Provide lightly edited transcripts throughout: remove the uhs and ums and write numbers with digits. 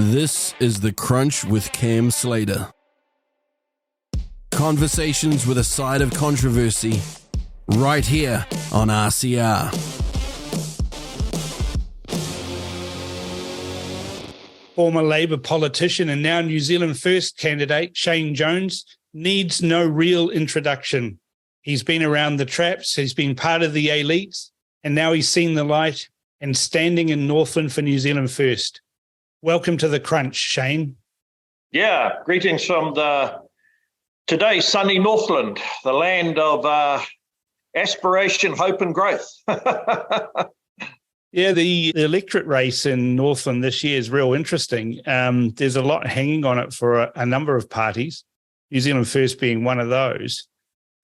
This is The Crunch with Cam Slater. Conversations with a side of controversy, right here on RCR. Former Labour politician and now New Zealand First candidate Shane Jones needs no real introduction. He's been around the traps, he's been part of the elites, and now he's seen the light and standing in Northland for New Zealand First. Welcome to The Crunch, Shane. Yeah, greetings from today sunny Northland, the land of aspiration, hope and growth. Yeah, the electorate race in Northland this year is real interesting. There's a lot hanging on it for a number of parties, New Zealand First being one of those.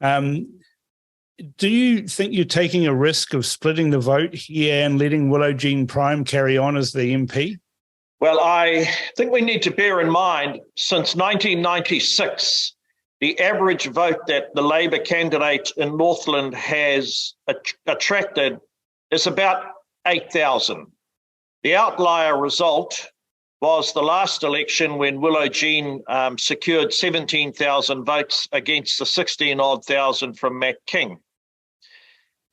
Do you think you're taking a risk of splitting the vote here and letting Willow Jean Prime carry on as the MP? Well, I think we need to bear in mind, since 1996, the average vote that the Labour candidate in Northland has attracted is about 8,000. The outlier result was the last election when Willow Jean secured 17,000 votes against the 16-odd thousand from Matt King.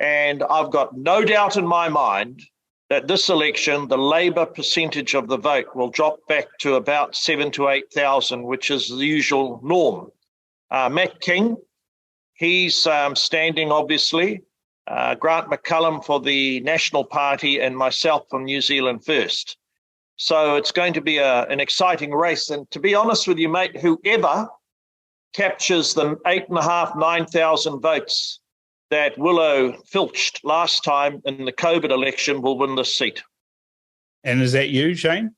And I've got no doubt in my mind that this election, the Labour percentage of the vote will drop back to about 7,000 to 8,000, which is the usual norm. Matt King, he's standing, obviously. Grant McCullum for the National Party and myself from New Zealand First. So it's going to be an exciting race. And to be honest with you, mate, whoever captures the 8,500, 9,000 votes that Willow filched last time in the COVID election will win this seat. And is that you, Shane?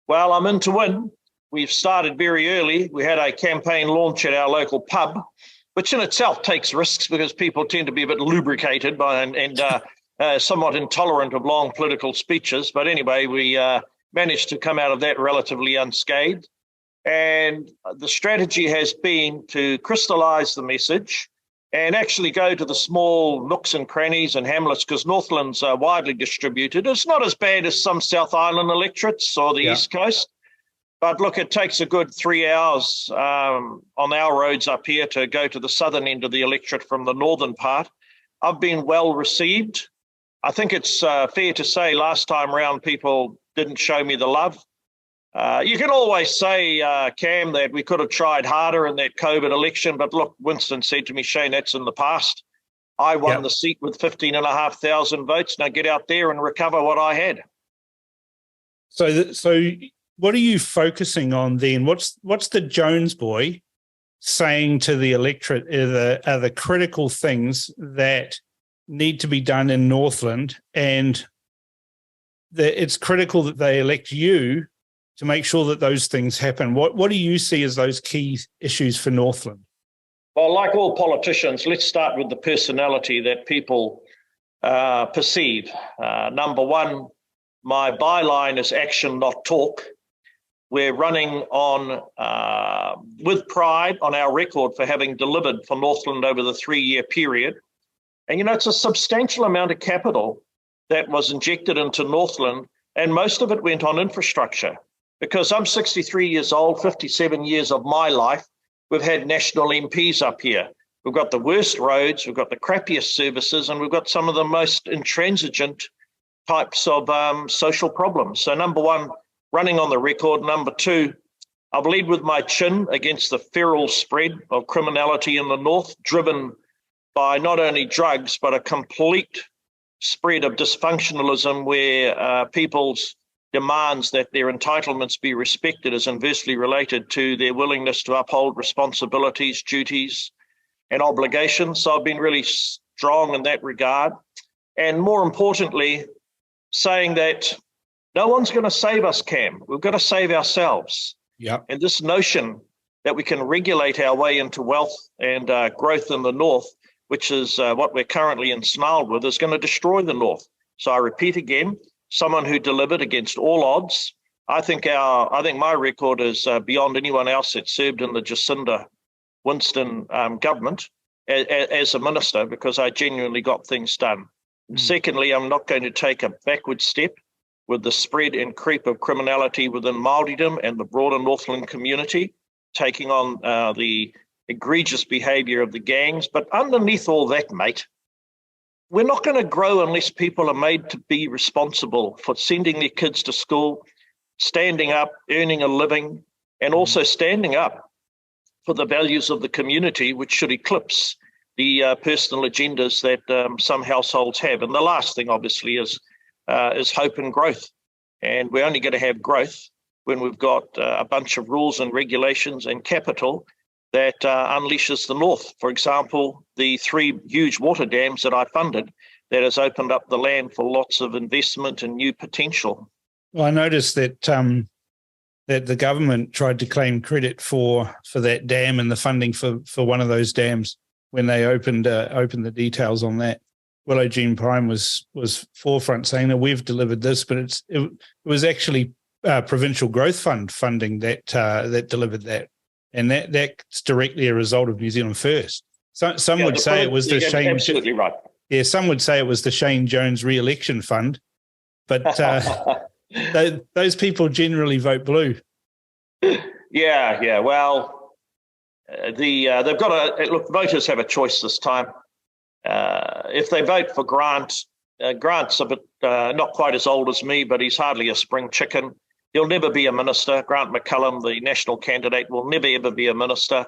Well, I'm in to win. We've started very early. We had a campaign launch at our local pub, which in itself takes risks because people tend to be a bit lubricated and somewhat intolerant of long political speeches. But anyway, we managed to come out of that relatively unscathed. And the strategy has been to crystallise the message and actually go to the small nooks and crannies and hamlets, because Northland's widely distributed. It's not as bad as some South Island electorates or the East Coast. But look, it takes a good 3 hours on our roads up here to go to the southern end of the electorate from the northern part. I've been well received. I think it's fair to say last time round people didn't show me the love. You can always say, Cam, that we could have tried harder in that COVID election. But look, Winston said to me, Shane, that's in the past. I won the seat with 15,500 votes. Now get out there and recover what I had. So what are you focusing on then? What's the Jones boy saying to the electorate are the critical things that need to be done in Northland, and it's critical that they elect you to make sure that those things happen? What do you see as those key issues for Northland? Well, like all politicians, let's start with the personality that people perceive. Number one, my byline is action, not talk. We're running on with pride on our record for having delivered for Northland over the 3-year period. And, it's a substantial amount of capital that was injected into Northland, and most of it went on infrastructure. Because I'm 63 years old, 57 years of my life, we've had national MPs up here. We've got the worst roads, we've got the crappiest services, and we've got some of the most intransigent types of social problems. So number one, running on the record. Number two, I'll lead with my chin against the feral spread of criminality in the north, driven by not only drugs, but a complete spread of dysfunctionalism where people's demands that their entitlements be respected is inversely related to their willingness to uphold responsibilities, duties, and obligations. So I've been really strong in that regard. And more importantly, saying that no one's going to save us, Cam. We've got to save ourselves. Yeah. And this notion that we can regulate our way into wealth and growth in the north, which is what we're currently ensnarled with, is going to destroy the north. So I repeat again, someone who delivered against all odds. I think my record is beyond anyone else that served in the Jacinda Winston government as a minister, because I genuinely got things done. Secondly, I'm not going to take a backward step. with the spread and creep of criminality within Māoridom and the broader Northland community, taking on the egregious behaviour of the gangs. But underneath all that, mate, we're not going to grow unless people are made to be responsible for sending their kids to school, standing up, earning a living, and also standing up for the values of the community, which should eclipse the personal agendas that some households have. And the last thing, obviously, is hope and growth. And we're only going to have growth when we've got a bunch of rules and regulations and capital that unleashes the North. For example, the 3 huge water dams that I funded, that has opened up the land for lots of investment and new potential. Well, I noticed that that the government tried to claim credit for that dam and the funding for one of those dams when they opened the details on that. Willow Jean Prime was forefront saying that we've delivered this, but it was actually Provincial Growth Fund funding that delivered that, and that's directly a result of New Zealand First. Some would say it was the Shane. Absolutely right. Yeah, some would say it was the Shane Jones re-election fund, but those people generally vote blue. Yeah. Well, they've got to look. Voters have a choice this time. If they vote for Grant, Grant's a bit not quite as old as me, but he's hardly a spring chicken. He'll never be a minister. Grant McCallum, the national candidate, will never ever be a minister.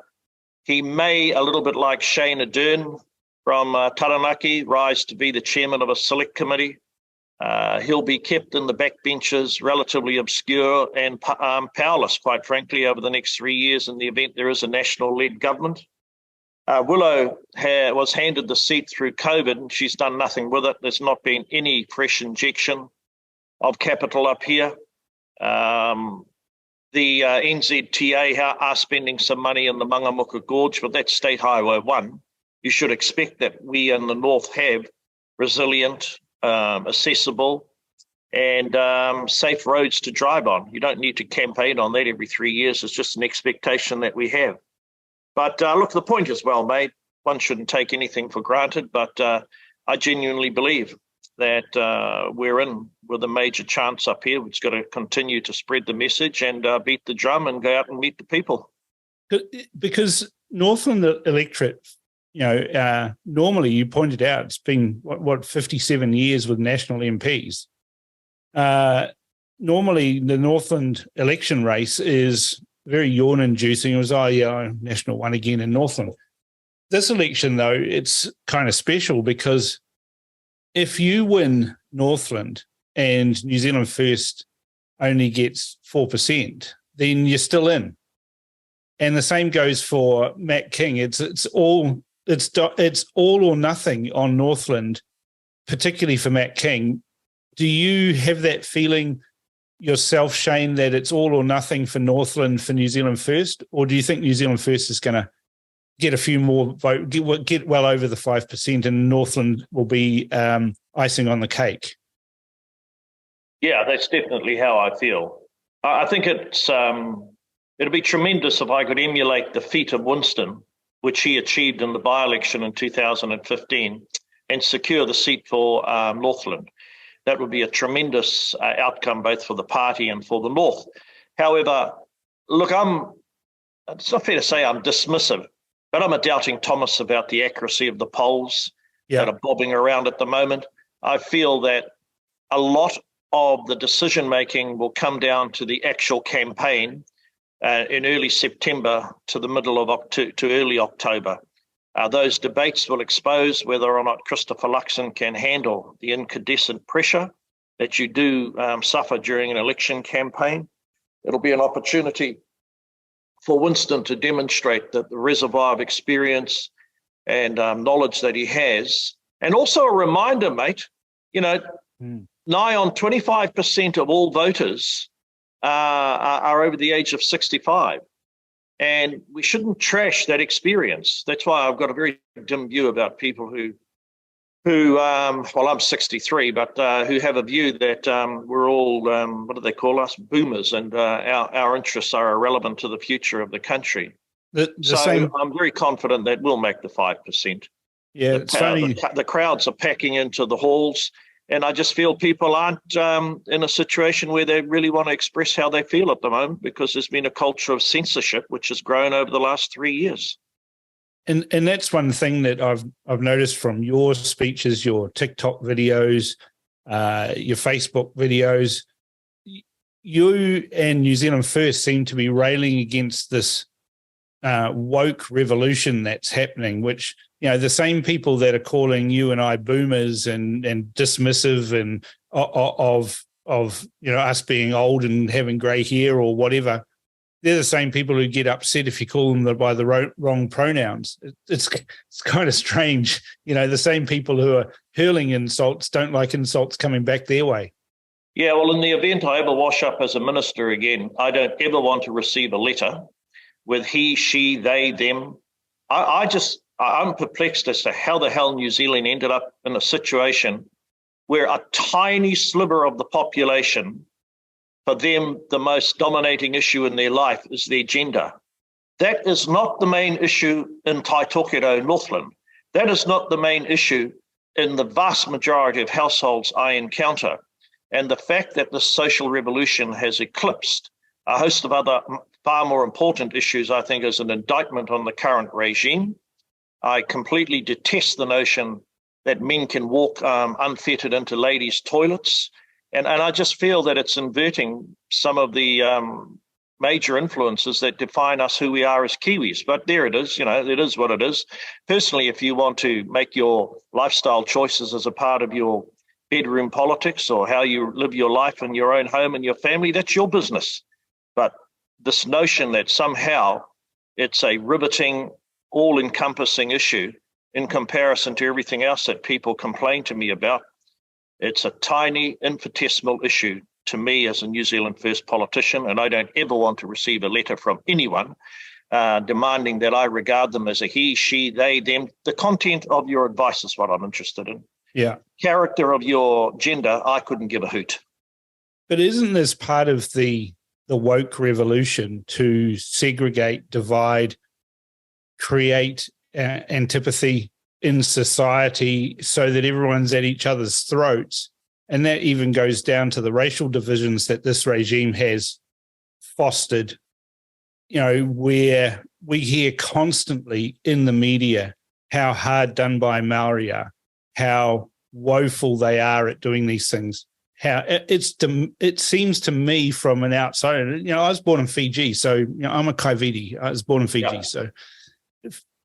He may, a little bit like Shane Ardern from Taranaki, rise to be the chairman of a select committee. He'll be kept in the backbenches, relatively obscure and powerless, quite frankly, over the next 3 years in the event there is a national-led government. Willow was handed the seat through COVID, and she's done nothing with it. There's not been any fresh injection of capital up here. The NZTA are spending some money in the Mangamuka Gorge, but that's State Highway 1. You should expect that we in the north have resilient, accessible, and safe roads to drive on. You don't need to campaign on that every 3 years. It's just an expectation that we have. But look, the point is well made. One shouldn't take anything for granted, but I genuinely believe that we're in with a major chance up here. We've got to continue to spread the message and beat the drum and go out and meet the people. Because Northland electorate, normally you pointed out it's been, what 57 years with national MPs. Normally the Northland election race is very yawn-inducing. It was, National won again in Northland. This election, though, it's kind of special because if you win Northland and New Zealand First only gets 4%, then you're still in. And the same goes for Matt King. It's all or nothing on Northland, particularly for Matt King. Do you have that feeling yourself, Shane, that it's all or nothing for Northland for New Zealand First, or do you think New Zealand First is going to get a few more vote, get well over the 5%, and Northland will be icing on the cake? Yeah, that's definitely how I feel. I think it'd be tremendous if I could emulate the feat of Winston, which he achieved in the by-election in 2015, and secure the seat for Northland. That would be a tremendous outcome both for the party and for the North. However, look, it's not fair to say I'm dismissive, but I'm a doubting Thomas about the accuracy of the polls that are bobbing around at the moment. I feel that a lot of the decision-making will come down to the actual campaign in early September to the middle of to early October. Those debates will expose whether or not Christopher Luxon can handle the incandescent pressure that you do suffer during an election campaign. It'll be an opportunity for Winston to demonstrate that the reservoir of experience and knowledge that he has. And also a reminder, mate, nigh on 25% of all voters are over the age of 65. And we shouldn't trash that experience. That's why I've got a very dim view about people who I'm 63, but who have a view that we're all, what do they call us, boomers, and our interests are irrelevant to the future of the country. I'm very confident that we'll make the 5%. Yeah, it's funny. The crowds are packing into the halls, And I just feel people aren't in a situation where they really want to express how they feel at the moment, because there's been a culture of censorship which has grown over the last 3 years. And that's one thing that I've noticed from your speeches, your TikTok videos, your Facebook videos. You and New Zealand First seem to be railing against this woke revolution that's happening, which, the same people that are calling you and I boomers and dismissive and of us being old and having grey hair or whatever, they're the same people who get upset if you call them by the wrong pronouns. It's kind of strange. The same people who are hurling insults don't like insults coming back their way. Yeah, well, in the event I ever wash up as a minister again, I don't ever want to receive a letter with he, she, they, them. I'm perplexed as to how the hell New Zealand ended up in a situation where a tiny sliver of the population, for them, the most dominating issue in their life is their gender. That is not the main issue in Taitokerau, Northland. That is not the main issue in the vast majority of households I encounter. And the fact that the social revolution has eclipsed a host of other far more important issues, I think, is an indictment on the current regime. I completely detest the notion that men can walk unfettered into ladies' toilets. And I just feel that it's inverting some of the major influences that define us, who we are as Kiwis. But there it is, it is what it is. Personally, if you want to make your lifestyle choices as a part of your bedroom politics or how you live your life in your own home and your family, that's your business. But this notion that somehow it's a riveting, all-encompassing issue in comparison to everything else that people complain to me about, it's a tiny, infinitesimal issue to me as a New Zealand First politician, and I don't ever want to receive a letter from anyone demanding that I regard them as a he, she, they, them. The content of your advice is what I'm interested in. Yeah. Character of your gender, I couldn't give a hoot. But isn't this part of the woke revolution to segregate, divide, create antipathy in society so that everyone's at each other's throats? And that even goes down to the racial divisions that this regime has fostered, where we hear constantly in the media how hard done by Maori are, how woeful they are at doing these things. How it seems to me from an outsider, I was born in Fiji, so I'm a Kaiviti. I was born in Fiji, yeah. So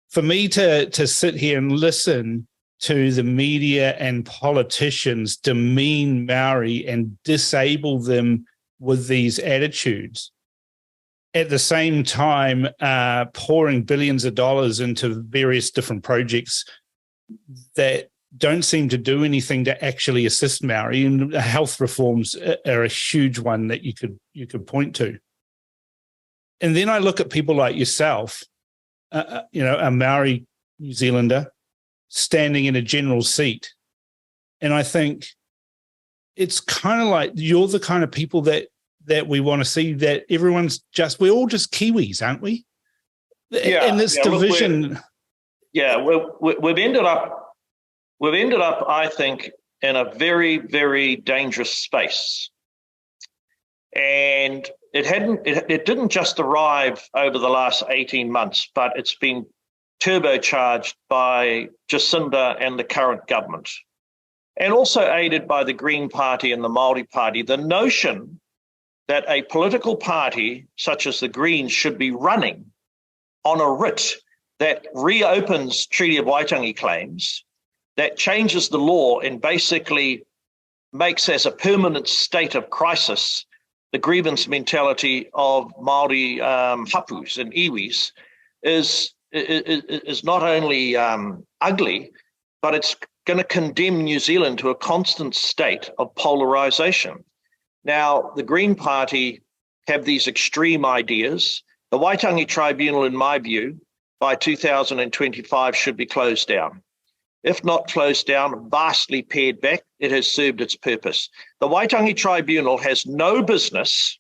for me to sit here and listen to the media and politicians demean Maori and disable them with these attitudes, at the same time pouring billions of dollars into various different projects that don't seem to do anything to actually assist Maori, and health reforms are a huge one that you could point to. And then I look at people like yourself, a Maori New Zealander standing in a general seat, and I think it's kind of like you're the kind of people that we want to see, that we're all just Kiwis, aren't we? Yeah. And this division. We've ended up, I think, in a very, very dangerous space. And it didn't just arrive over the last 18 months, but it's been turbocharged by Jacinda and the current government, and also aided by the Green Party and the Māori Party. The notion that a political party such as the Greens should be running on a writ that reopens Treaty of Waitangi claims, that changes the law and basically makes as a permanent state of crisis the grievance mentality of Māori hapus and iwis is not only ugly, but it's going to condemn New Zealand to a constant state of polarization. Now, the Green Party have these extreme ideas. The Waitangi Tribunal, in my view, by 2025 should be closed down. If not closed down, vastly pared back, it has served its purpose. The Waitangi Tribunal has no business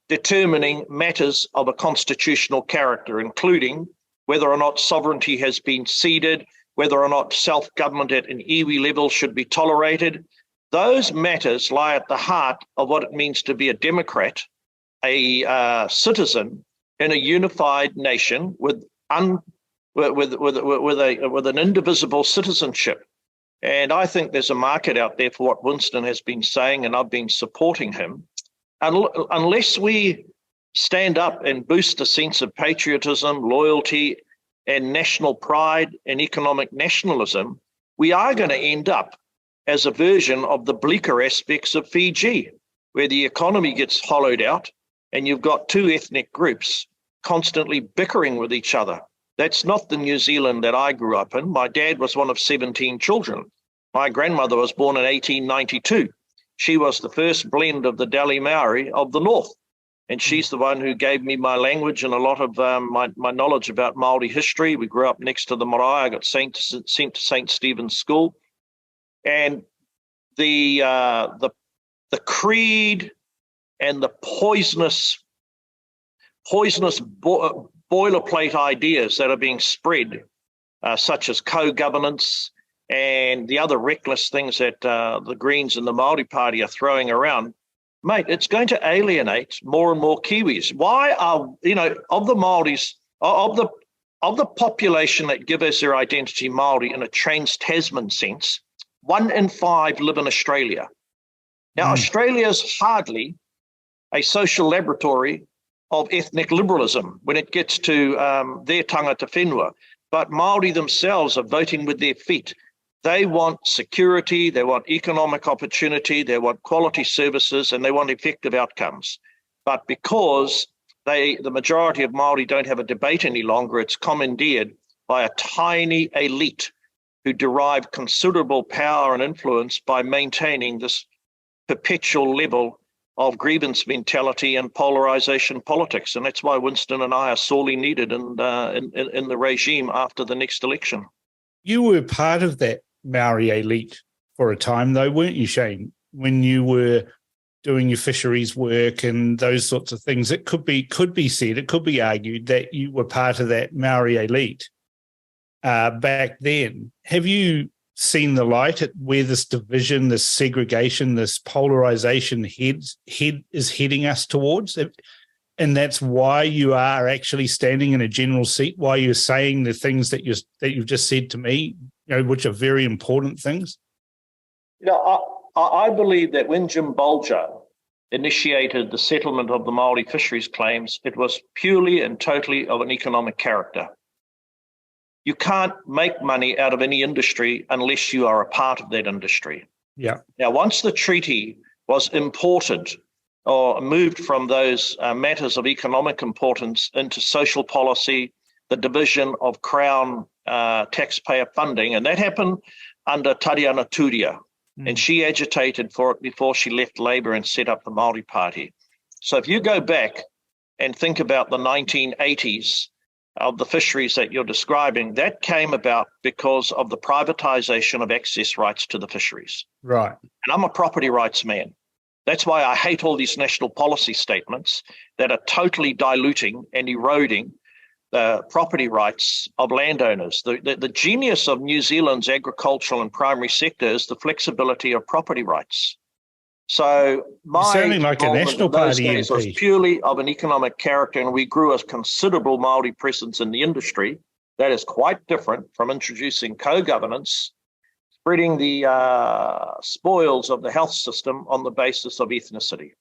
determining matters of a constitutional character, including whether or not sovereignty has been ceded, whether or not self-government at an iwi level should be tolerated. those matters lie at the heart of what it means to be a democrat, a citizen in a unified nation with an indivisible citizenship. And I think there's a market out there for what Winston has been saying, and I've been supporting him. Unless we stand up and boost a sense of patriotism, loyalty, and national pride and economic nationalism, we are going to end up as a version of the bleaker aspects of Fiji, where the economy gets hollowed out and you've got two ethnic groups constantly bickering with each other. That's not the New Zealand that I grew up in. My dad was one of 17 children. My grandmother was born in 1892. She was the first blend of the Dali Maori of the North. And she's the one who gave me my language and a lot of my knowledge about Māori history. We grew up next to the marae. I got sent to St. Stephen's School. And the creed and the poisonous boilerplate ideas that are being spread, such as co-governance and the other reckless things that the Greens and the Māori Party are throwing around, mate, it's going to alienate more and more Kiwis. Why are, of the Māoris, of the population that give us their identity Māori in a trans-Tasman sense, 1 in 5 live in Australia. Now, Australia's hardly a social laboratory of ethnic liberalism when it gets to their tangata whenua, but Māori themselves are voting with their feet. They want security, they want economic opportunity, they want quality services, and they want effective outcomes. But because the majority of Māori don't have a debate any longer, it's commandeered by a tiny elite who derive considerable power and influence by maintaining this perpetual level of grievance mentality and polarization politics. And that's why Winston and I are sorely needed in the regime after the next election. You were part of that Maori elite for a time, though, weren't you, Shane? When you were doing your fisheries work and those sorts of things, it could be said, it could be argued that you were part of that Maori elite back then. Have you seen the light at where this division, this segregation, this polarization is heading us towards? And that's why you are actually standing in a general seat, why you're saying the things that you've just said to me, which are very important things? I believe that when Jim Bolger initiated the settlement of the Māori fisheries claims, it was purely and totally of an economic character. You can't make money out of any industry unless you are a part of that industry. Yeah. Now, once the treaty was imported or moved from those matters of economic importance into social policy, the division of Crown taxpayer funding, and that happened under Tariana Turia, and she agitated for it before she left Labour and set up the Māori Party. So if you go back and think about the 1980s of the fisheries that you're describing, that came about because of the privatisation of access rights to the fisheries. Right. And I'm a property rights man. That's why I hate all these national policy statements that are totally diluting and eroding the property rights of landowners. The genius of New Zealand's agricultural and primary sector is the flexibility of property rights. So my sounding like a National Party MP was MP. purely of an economic character, and we grew a considerable Māori presence in the industry. That is quite different from introducing co-governance, spreading the spoils of the health system on the basis of ethnicity.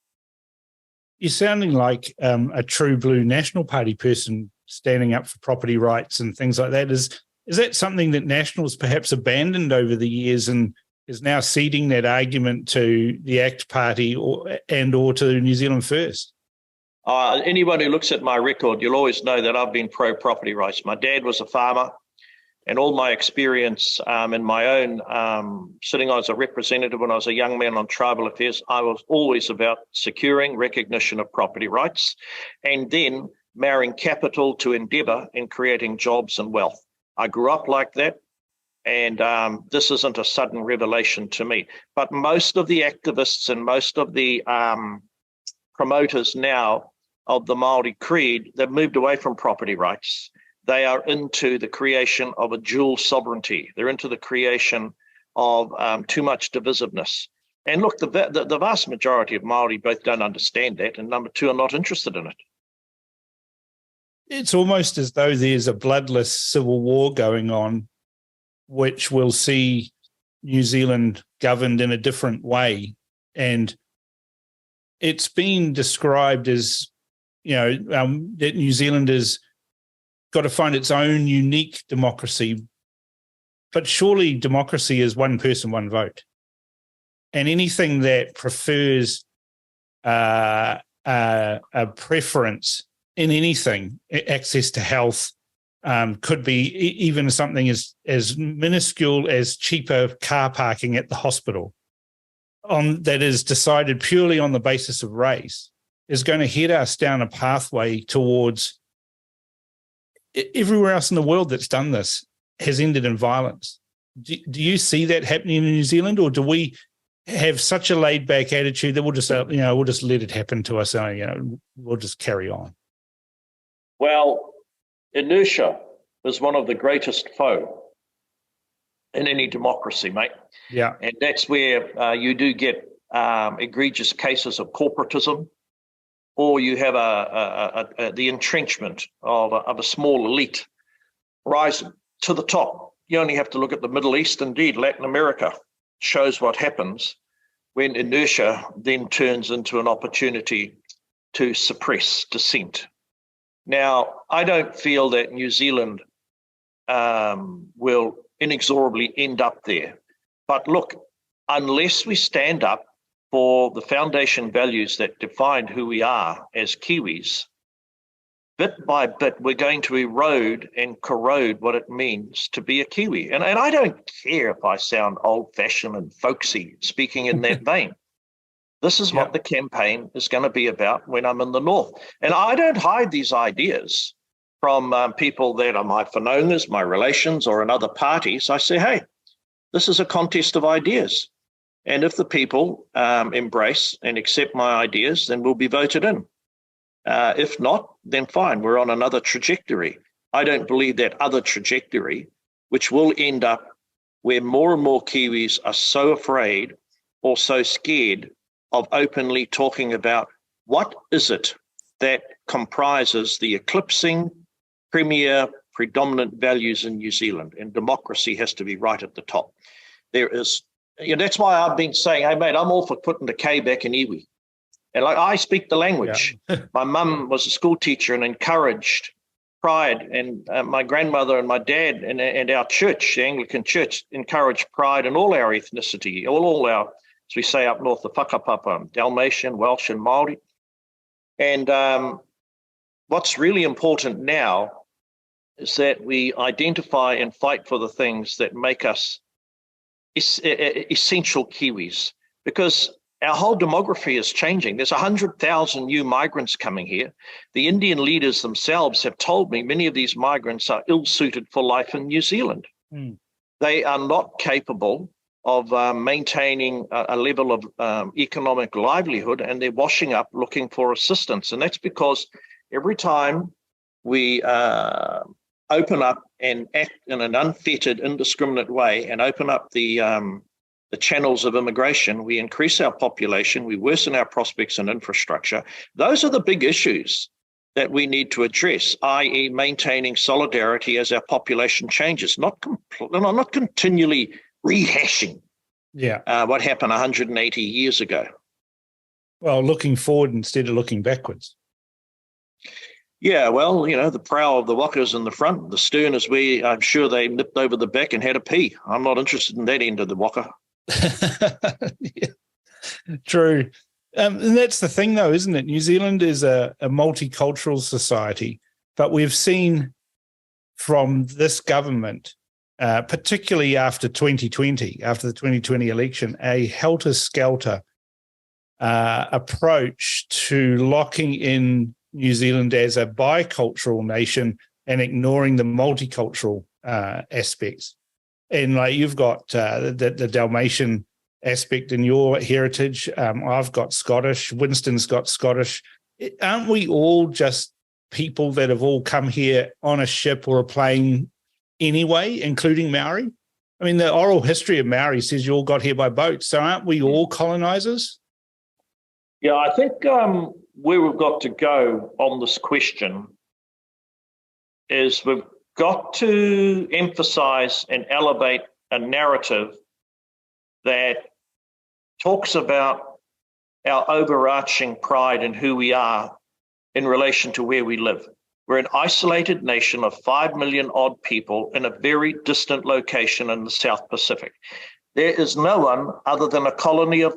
You're sounding like a true blue National Party person standing up for property rights and things like that. Is that something that Nationals perhaps abandoned over the years and is now ceding that argument to the ACT Party or to New Zealand First? Anyone who looks at my record, you'll always know that I've been pro-property rights. My dad was a farmer, and all my experience in my own sitting as a representative when I was a young man on tribal affairs, I was always about securing recognition of property rights and then marrying capital to endeavour in creating jobs and wealth. I grew up like that. And this isn't a sudden revelation to me. But most of the activists and most of the promoters now of the Māori creed, they've moved away from property rights. They are into the creation of a dual sovereignty. They're into the creation of too much divisiveness. And look, the vast majority of Māori both don't understand that, and number two, are not interested in it. It's almost as though there's a bloodless civil war going on, which will see New Zealand governed in a different way. And it's been described as, that New Zealand has got to find its own unique democracy. But surely democracy is one person, one vote. And anything that prefers a preference in anything, access to health, could be even something as minuscule as cheaper car parking at the hospital, that is decided purely on the basis of race, is going to head us down a pathway towards everywhere else in the world that's done this has ended in violence. Do you see that happening in New Zealand, or do we have such a laid-back attitude that we'll just let it happen to us? We'll just carry on. Well, inertia is one of the greatest foe in any democracy, mate. Yeah, and that's where you do get egregious cases of corporatism, or you have the entrenchment of a small elite rising to the top. You only have to look at the Middle East, indeed Latin America shows what happens when inertia then turns into an opportunity to suppress dissent. Now, I don't feel that New Zealand will inexorably end up there. But look, unless we stand up for the foundation values that define who we are as Kiwis, bit by bit, we're going to erode and corrode what it means to be a Kiwi. And I don't care if I sound old-fashioned and folksy speaking in that vein. This is what the campaign is going to be about when I'm in the North. And I don't hide these ideas from people that are my whanaungas, my relations, or in other parties. I say, hey, this is a contest of ideas. And if the people embrace and accept my ideas, then we'll be voted in. If not, then fine, we're on another trajectory. I don't believe that other trajectory, which will end up where more and more Kiwis are so afraid or so scared of openly talking about what is it that comprises the eclipsing premier predominant values in New Zealand, and democracy has to be right at the top. There is, that's why I've been saying, hey, mate, I'm all for putting the K back in iwi. And I speak the language. Yeah. My mum was a school teacher and encouraged pride, and my grandmother and my dad and our church, the Anglican Church, encouraged pride in all our ethnicity, all our, as we say up north, the whakapapa, Dalmatian, Welsh and Māori. And what's really important now is that we identify and fight for the things that make us essential Kiwis, because our whole demography is changing. There's 100,000 new migrants coming here. The Indian leaders themselves have told me many of these migrants are ill-suited for life in New Zealand. Mm. They are not capable of maintaining a level of economic livelihood, and they're washing up looking for assistance. And that's because every time we open up and act in an unfettered, indiscriminate way and open up the channels of immigration, we increase our population, we worsen our prospects and infrastructure. Those are the big issues that we need to address, i.e. maintaining solidarity as our population changes, not continually rehashing what happened 180 years ago. Well, looking forward instead of looking backwards. Yeah, well, the prow of the waka's in the front. The stern is where I'm sure they nipped over the back and had a pee. I'm not interested in that end of the waka. Yeah, true. And that's the thing, though, isn't it? New Zealand is a multicultural society, but we've seen from this government, particularly after 2020, after the 2020 election, a helter-skelter approach to locking in New Zealand as a bicultural nation and ignoring the multicultural aspects. And like you've got the Dalmatian aspect in your heritage. I've got Scottish. Winston's got Scottish. Aren't we all just people that have all come here on a ship or a plane anyway, including Maori? I mean, the oral history of Maori says you all got here by boat. So aren't we all colonizers? Yeah, I think where we've got to go on this question is we've got to emphasize and elevate a narrative that talks about our overarching pride in who we are in relation to where we live. We're an isolated nation of 5 million odd people in a very distant location in the South Pacific. There is no one other than a colony of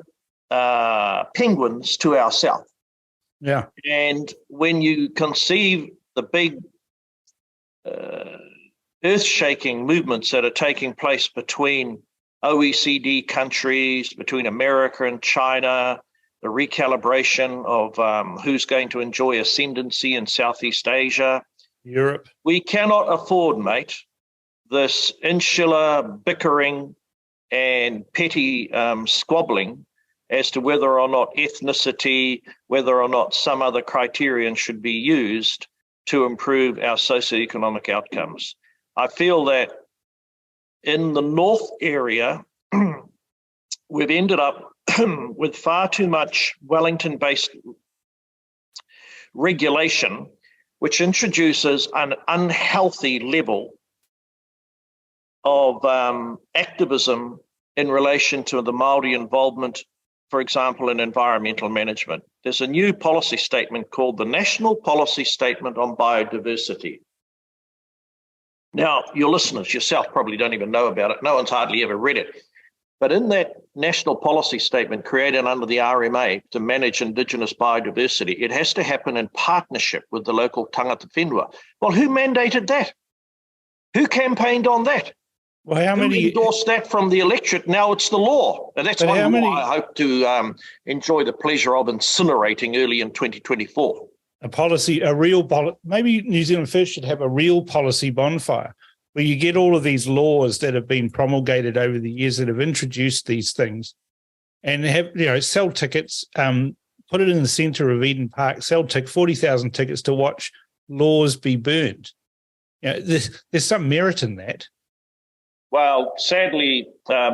penguins to our south. Yeah. And when you conceive the big earth-shaking movements that are taking place between OECD countries, between America and China, the recalibration of who's going to enjoy ascendancy in Southeast Asia. Europe. We cannot afford, mate, this insular bickering and petty squabbling as to whether or not ethnicity, whether or not some other criterion should be used to improve our socioeconomic outcomes. I feel that in the North area, we've ended up with far too much Wellington-based regulation, which introduces an unhealthy level of activism in relation to the Māori involvement, for example, in environmental management. There's a new policy statement called the National Policy Statement on Biodiversity. Now, your listeners yourself probably don't even know about it. No one's hardly ever read it. But in that national policy statement created under the RMA to manage Indigenous biodiversity, it has to happen in partnership with the local tangata whenua. Well, who mandated that? Who campaighed on that? Well, how many Who endorsed that from the electorate? Now it's the law. And that's one law I hope to enjoy the pleasure of incinerating early in 2024. Maybe New Zealand First should have a real policy bonfire where you get all of these laws that have been promulgated over the years that have introduced these things and have, sell tickets, put it in the centre of Eden Park, sell 40,000 tickets to watch laws be burned. There's some merit in that. Well, sadly,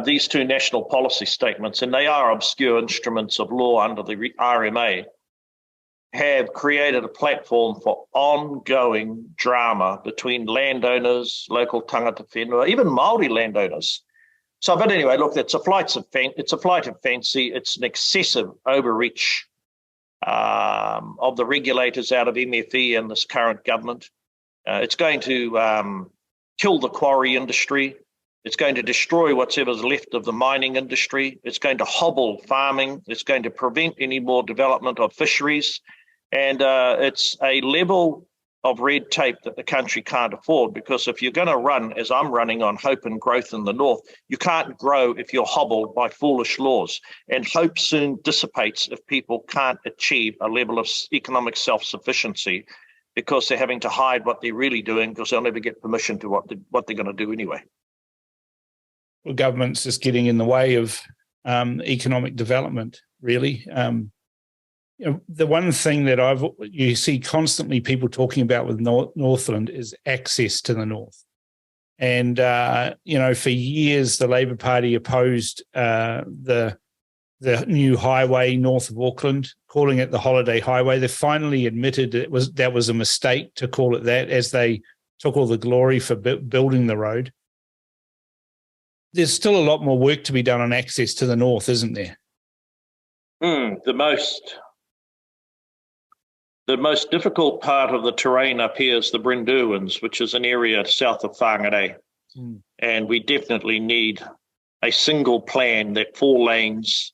these two national policy statements, and they are obscure instruments of law under the RMA, have created a platform for ongoing drama between landowners, local tangata whenua, even Māori landowners. So, but anyway, look, it's a flight of fancy. It's an excessive overreach of the regulators out of MFE and this current government. It's going to kill the quarry industry. It's going to destroy whatever's left of the mining industry. It's going to hobble farming. It's going to prevent any more development of fisheries. And it's a level of red tape that the country can't afford, because if you're going to run, as I'm running, on hope and growth in the north, you can't grow if you're hobbled by foolish laws. And hope soon dissipates if people can't achieve a level of economic self-sufficiency, because they're having to hide what they're really doing because they'll never get permission to what they're going to do anyway. Well, government's just getting in the way of economic development, really. The one thing that you see constantly people talking about with Northland is access to the north. And, for years, the Labour Party opposed the new highway north of Auckland, calling it the Holiday Highway. They finally admitted that was a mistake to call it that, as they took all the glory for building the road. There's still a lot more work to be done on access to the north, isn't there? The most difficult part of the terrain up here is the Brynderwyns, which is an area south of Whangarei. And we definitely need a single plan that 4 lanes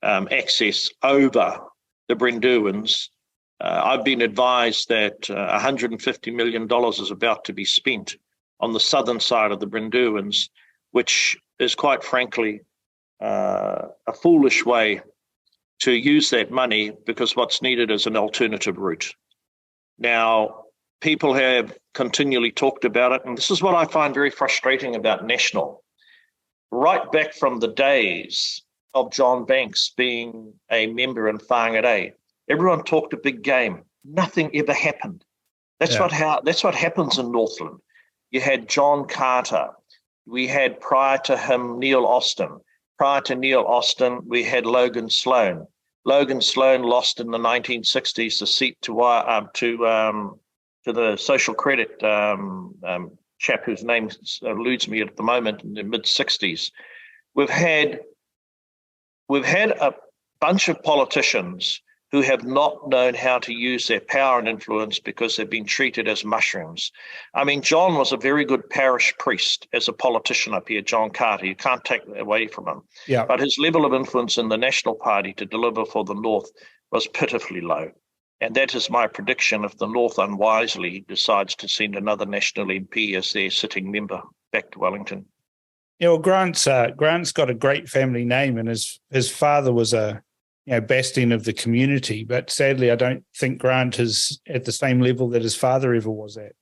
access over the Brynderwyns. I've been advised that $150 million is about to be spent on the southern side of the Brynderwyns, which is quite frankly a foolish way to use that money, because what's needed is an alternative route. Now, people have continually talked about it, and this is what I find very frustrating about National. Right back from the days of John Banks being a member in Whangarei, everyone talked a big game. Nothing ever happened. That's what happens in Northland. You had John Carter, we had prior to him Neil Austin. Prior to Neil Austin, we had Logan Sloan. Logan Sloan lost in the 1960s the seat to the social credit chap whose name eludes me at the moment in the mid-60s. We've had a bunch of politicians who have not known how to use their power and influence because they've been treated as mushrooms. I mean, John was a very good parish priest as a politician up here, John Carter. You can't take that away from him. Yeah. But his level of influence in the National Party to deliver for the North was pitifully low. And that is my prediction if the North unwisely decides to send another National MP as their sitting member back to Wellington. Yeah, well, Grant's got a great family name, and his father was a bastion of the community. But sadly, I don't think Grant is at the same level that his father ever was at.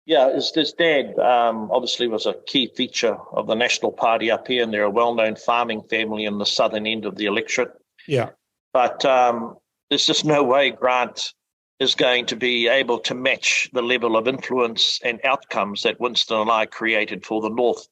Yeah, his dad obviously was a key feature of the National Party up here, and they're a well-known farming family in the southern end of the electorate. Yeah. But there's just no way Grant is going to be able to match the level of influence and outcomes that Winston and I created for the North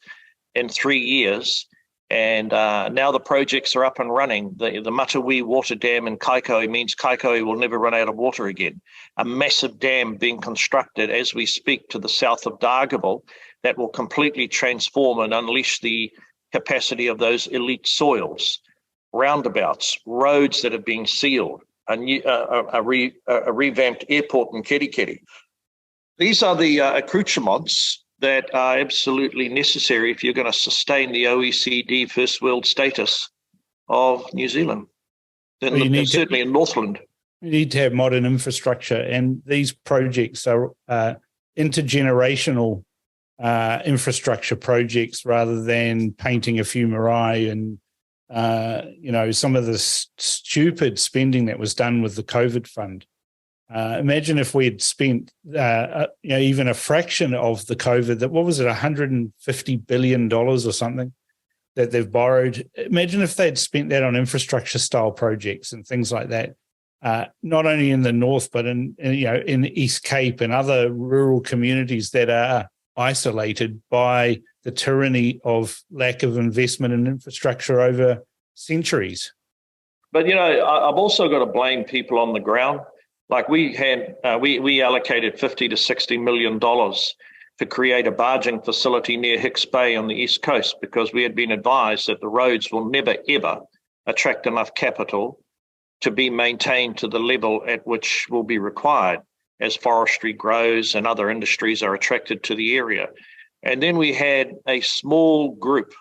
in 3 years. And now the projects are up and running. The Matawai water dam in Kaikohe means Kaikohe will never run out of water again. A massive dam being constructed as we speak to the south of Dargaville that will completely transform and unleash the capacity of those elite soils. Roundabouts, roads that have been sealed, a revamped airport in Kerikeri. These are the accoutrements that are absolutely necessary if you're going to sustain the OECD first world status of New Zealand, certainly in Northland. You need to have modern infrastructure, and these projects are intergenerational infrastructure projects rather than painting a few marae and some of the stupid spending that was done with the COVID fund. Imagine if we had spent, even a fraction of the COVID, what was it, $150 billion or something that they've borrowed. Imagine if they'd spent that on infrastructure style projects and things like that, not only in the North, but in the East Cape and other rural communities that are isolated by the tyranny of lack of investment in infrastructure over centuries. But, I've also got to blame people on the ground. Like we allocated $50 to $60 million to create a barging facility near Hicks Bay on the East Coast because we had been advised that the roads will never, ever attract enough capital to be maintained to the level at which will be required as forestry grows and other industries are attracted to the area. And then we had a small group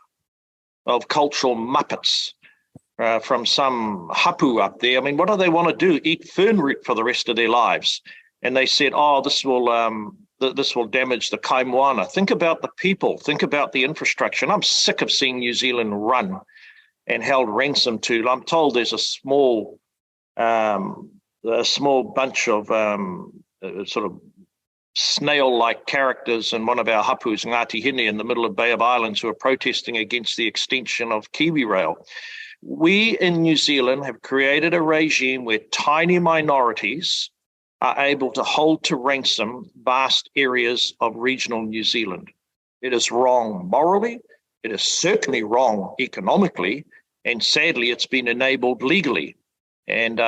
of cultural muppets from some hapu up there. I mean, what do they want to do? Eat fern root for the rest of their lives? And they said, this will damage the kai moana. Think about the people. Think about the infrastructure. And I'm sick of seeing New Zealand run and held ransom to. I'm told there's a small bunch of sort of snail-like characters in one of our hapus, Ngāti Hine, in the middle of Bay of Islands, who are protesting against the extension of Kiwi Rail. We in New Zealand have created a regime where tiny minorities are able to hold to ransom vast areas of regional New Zealand. It is wrong morally, it is certainly wrong economically, and sadly it's been enabled legally. And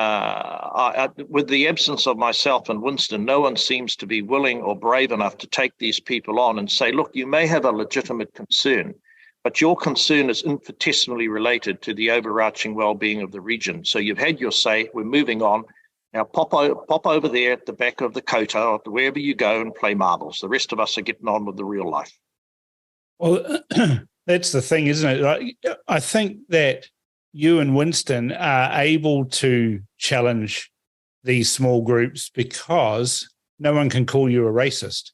with the absence of myself and Winston, no one seems to be willing or brave enough to take these people on and say, look, you may have a legitimate concern, but your concern is infinitesimally related to the overarching well-being of the region. So you've had your say, we're moving on. Now pop over there at the back of the kota or wherever you go and play marbles. The rest of us are getting on with the real life. Well, that's the thing, isn't it? I think that you and Winston are able to challenge these small groups because no one can call you a racist.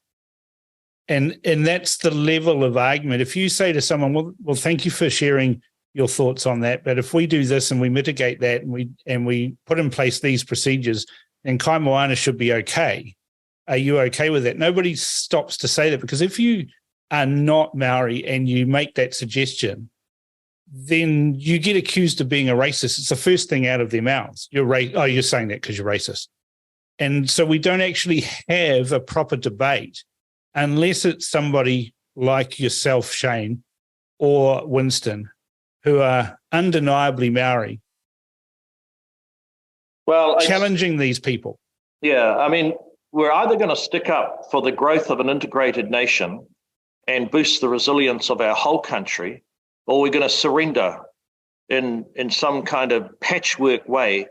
And that's the level of argument. If you say to someone, well, thank you for sharing your thoughts on that, but if we do this and we mitigate that and we put in place these procedures, then kai moana should be okay. Are you okay with that? Nobody stops to say that, because if you are not Maori and you make that suggestion, then you get accused of being a racist. It's the first thing out of their mouths. You're saying that because you're racist. And so we don't actually have a proper debate unless it's somebody like yourself, Shane, or Winston, who are undeniably Maori, challenging these people? Yeah, I mean, we're either going to stick up for the growth of an integrated nation and boost the resilience of our whole country, or we're going to surrender in some kind of patchwork way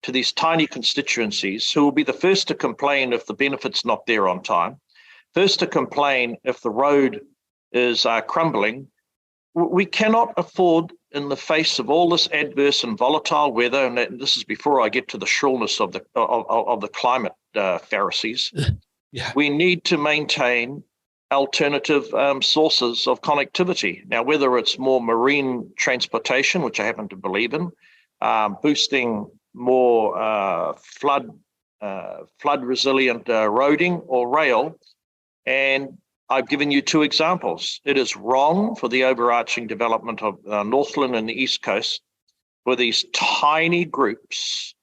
to these tiny constituencies who will be the first to complain if the benefit's not there on time, first to complain if the road is crumbling. We cannot afford, in the face of all this adverse and volatile weather, and this is before I get to the shrillness of the climate Pharisees, we need to maintain alternative sources of connectivity. Now, whether it's more marine transportation, which I happen to believe in, boosting more flood resilient roading or rail, and I've given you two examples. It is wrong for the overarching development of Northland and the East Coast for these tiny groups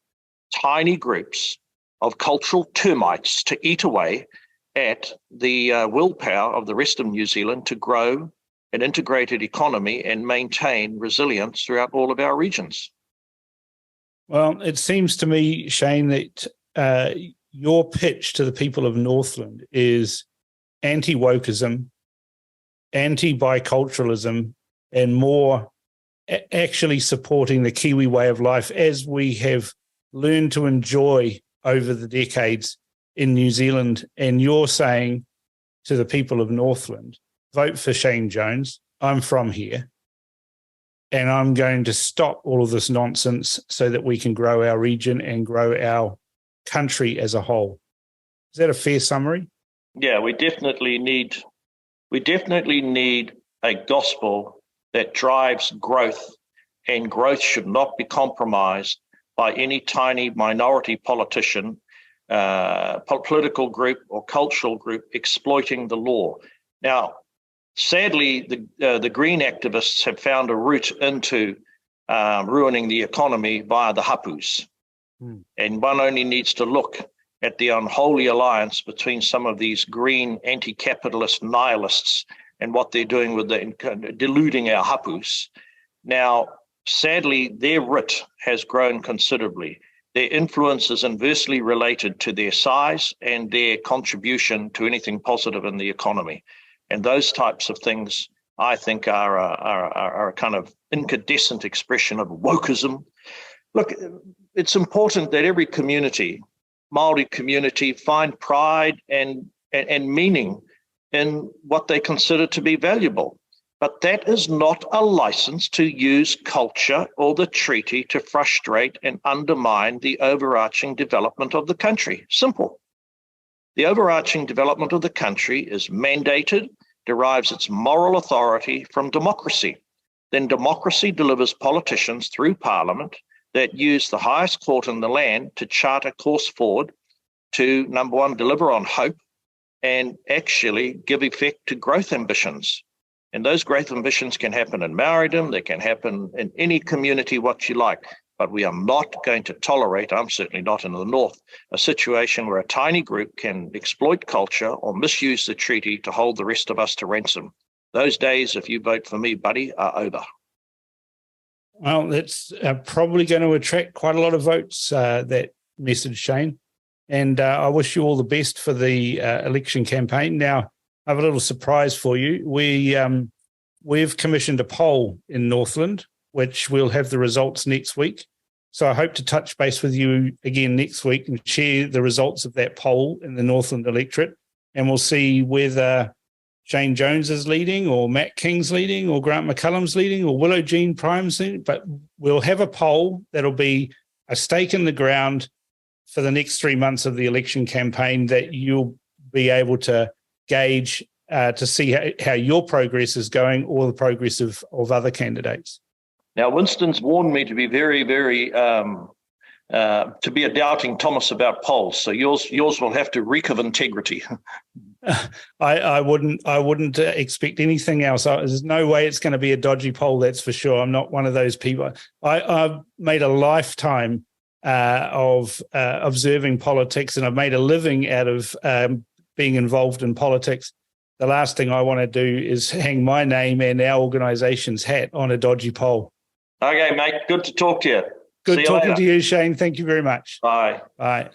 of cultural termites to eat away at the willpower of the rest of New Zealand to grow an integrated economy and maintain resilience throughout all of our regions. Well, it seems to me, Shane, that your pitch to the people of Northland is anti-wokeism, anti-biculturalism, and more actually supporting the Kiwi way of life as we have learned to enjoy over the decades in New Zealand. And you're saying to the people of Northland, vote for Shane Jones. I'm from here. And I'm going to stop all of this nonsense so that we can grow our region and grow our country as a whole. Is that a fair summary? Yeah, we definitely need a gospel that drives growth, and growth should not be compromised by any tiny minority politician, political group or cultural group exploiting the law. Now, sadly, the green activists have found a route into ruining the economy via the hapus. And one only needs to look at the unholy alliance between some of these green anti-capitalist nihilists and what they're doing with deluding our hapus. Now, sadly, their writ has grown considerably. Their influence is inversely related to their size and their contribution to anything positive in the economy. And those types of things, I think, are a kind of incandescent expression of wokeism. Look, it's important that every community, Māori community, find pride and meaning in what they consider to be valuable. But that is not a license to use culture or the treaty to frustrate and undermine the overarching development of the country. Simple. The overarching development of the country is mandated, derives its moral authority from democracy. Then democracy delivers politicians through Parliament that use the highest court in the land to chart a course forward to, number one, deliver on hope and actually give effect to growth ambitions. And those growth ambitions can happen in Maoridom, they can happen in any community, what you like. But we are not going to tolerate, I'm certainly not in the North, a situation where a tiny group can exploit culture or misuse the treaty to hold the rest of us to ransom. Those days, if you vote for me, buddy, are over. Well, that's probably going to attract quite a lot of votes, that message, Shane. And I wish you all the best for the election campaign. Now, I have a little surprise for you. We've commissioned a poll in Northland, which we'll have the results next week. So I hope to touch base with you again next week and share the results of that poll in the Northland electorate. And we'll see whether Shane Jones is leading or Matt King's leading or Grant McCullum's leading or Willow Jean Prime's leading. But we'll have a poll that'll be a stake in the ground for the next 3 months of the election campaign that you'll be able to gauge to see how your progress is going or the progress of other candidates. Now, Winston's warned me to be very, very, to be a doubting Thomas about polls. So yours will have to reek of integrity. I wouldn't expect anything else. There's no way it's going to be a dodgy poll, that's for sure. I'm not one of those people. I've made a lifetime of observing politics, and I've made a living out of being involved in politics. the last thing I want to do is hang my name and our organisation's hat on a dodgy pole. Okay, mate. Good to talk to you. Good talking to you, Shane. Thank you very much. Bye. Bye.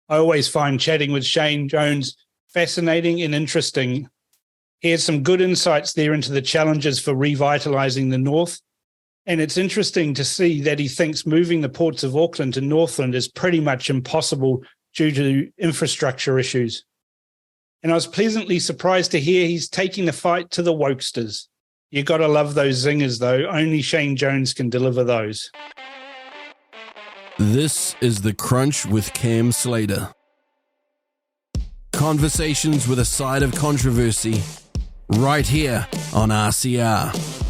I always find chatting with Shane Jones fascinating and interesting. He has some good insights there into the challenges for revitalising the North. And it's interesting to see that he thinks moving the ports of Auckland to Northland is pretty much impossible due to infrastructure issues. And I was pleasantly surprised to hear he's taking the fight to the wokesters. You got to love those zingers, though. Only Shane Jones can deliver those. This is The Crunch with Cam Slater. Conversations with a side of controversy, right here on RCR.